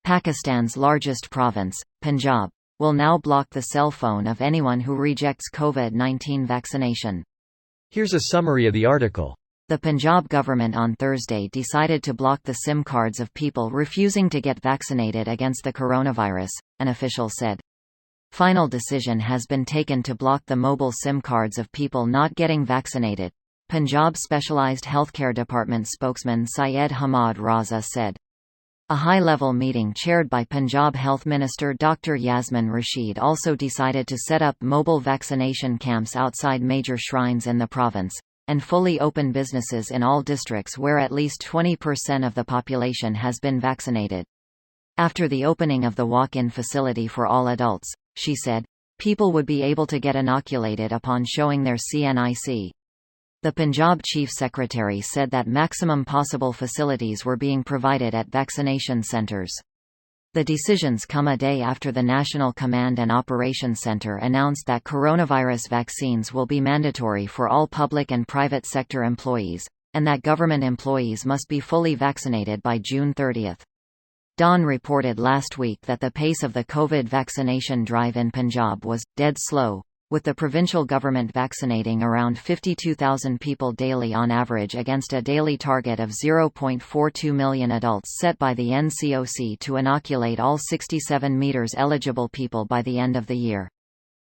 Pakistan's largest province, Punjab, will now block the cell phone of anyone who rejects COVID-19 vaccination. Here's a summary of the article. The Punjab government on Thursday decided to block the SIM cards of people refusing to get vaccinated against the coronavirus, an official said. Final decision has been taken to block the mobile SIM cards of people not getting vaccinated, Punjab Specialised Healthcare Department spokesman Syed Hamad Raza said. A high-level meeting chaired by Punjab Health Minister Dr. Yasmin Rashid also decided to set up mobile vaccination camps outside major shrines in the province, and fully open businesses in all districts where at least 20% of the population has been vaccinated. After the opening of the walk-in facility for all adults, she said, people would be able to get inoculated upon showing their CNIC. The Punjab Chief Secretary said that maximum possible facilities were being provided at vaccination centres. The decisions come a day after the National Command and Operations Centre announced that coronavirus vaccines will be mandatory for all public and private sector employees, and that government employees must be fully vaccinated by June 30. Dawn reported last week that the pace of the COVID vaccination drive in Punjab was dead slow, with the provincial government vaccinating around 52,000 people daily on average against a daily target of 0.42 million adults set by the NCOC to inoculate all 67 meters eligible people by the end of the year.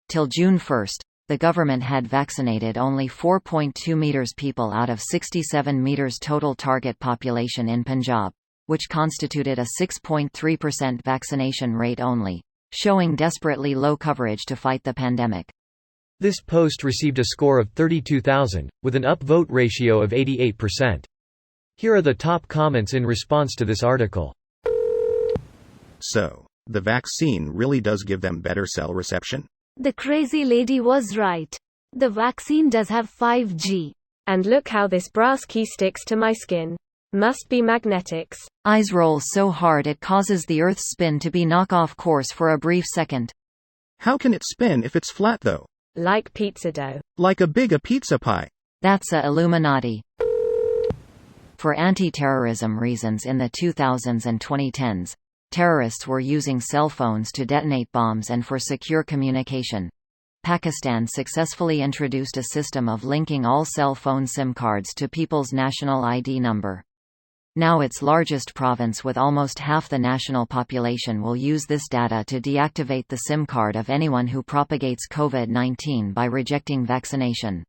Till June 1, the government had vaccinated only 4.2 meters people out of 67 meters total target population in Punjab, which constituted a 6.3% vaccination rate only, showing desperately low coverage to fight the pandemic. This post received a score of 32,000, with an upvote ratio of 88%. Here are the top comments in response to this article. So, the vaccine really does give them better cell reception? The crazy lady was right. The vaccine does have 5G. And look how this brass key sticks to my skin. Must be magnetics. Eyes roll so hard it causes the Earth's spin to be knock off course for a brief second. How can it spin if it's flat though? Like pizza dough. Like a pizza pie. That's a Illuminati. For anti-terrorism reasons in the 2000s and 2010s, terrorists were using cell phones to detonate bombs and for secure communication. Pakistan successfully introduced a system of linking all cell phone SIM cards to people's national ID number. Now its largest province with almost half the national population will use this data to deactivate the SIM card of anyone who propagates COVID-19 by rejecting vaccination.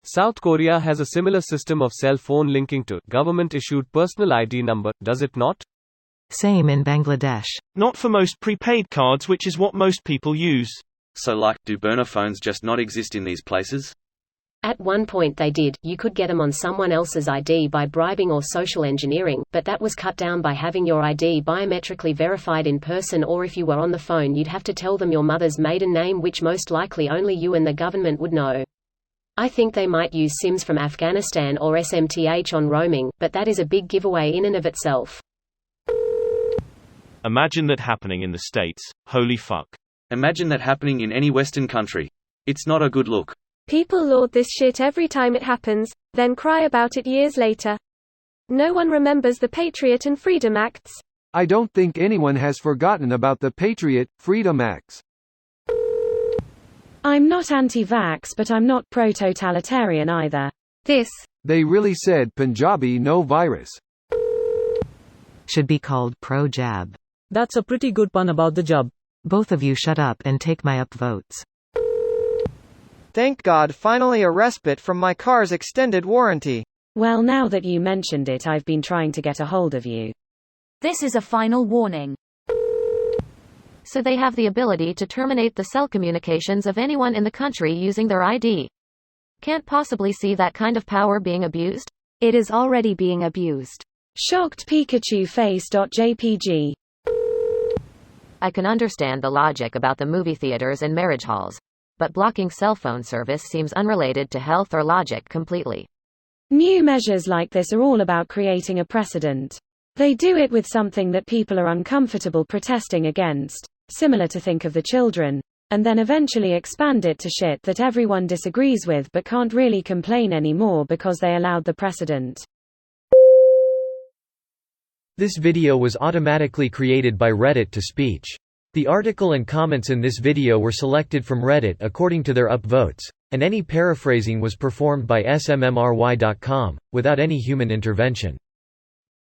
South Korea has a similar system of cell phone linking to government-issued personal ID number, does it not? Same in Bangladesh. Not for most prepaid cards, which is what most people use. So do burner phones just not exist in these places? At one point they did. You could get them on someone else's ID by bribing or social engineering, but that was cut down by having your ID biometrically verified in person, or if you were on the phone you'd have to tell them your mother's maiden name, which most likely only you and the government would know. I think they might use SIMs from Afghanistan or SMTH on roaming, but that is a big giveaway in and of itself. Imagine that happening in the States. Holy fuck. Imagine that happening in any Western country. It's not a good look. People laud this shit every time it happens, then cry about it years later. No one remembers the Patriot and Freedom Acts. I don't think anyone has forgotten about the Patriot, Freedom Acts. I'm not anti-vax, but I'm not pro-totalitarian either. They really said Punjabi no virus. Should be called pro-jab. That's a pretty good pun about the jab. Both of you shut up and take my upvotes. Thank God, finally a respite from my car's extended warranty. Well, now that you mentioned it, I've been trying to get a hold of you. This is a final warning. So they have the ability to terminate the cell communications of anyone in the country using their ID. Can't possibly see that kind of power being abused? It is already being abused. Shocked Pikachu face.jpg. I can understand the logic about the movie theaters and marriage halls, but blocking cell phone service seems unrelated to health or logic completely. New measures like this are all about creating a precedent. They do it with something that people are uncomfortable protesting against, similar to think of the children, and then eventually expand it to shit that everyone disagrees with but can't really complain anymore because they allowed the precedent. This video was automatically created by Reddit to speech. The article and comments in this video were selected from Reddit according to their upvotes, and any paraphrasing was performed by smmry.com, without any human intervention.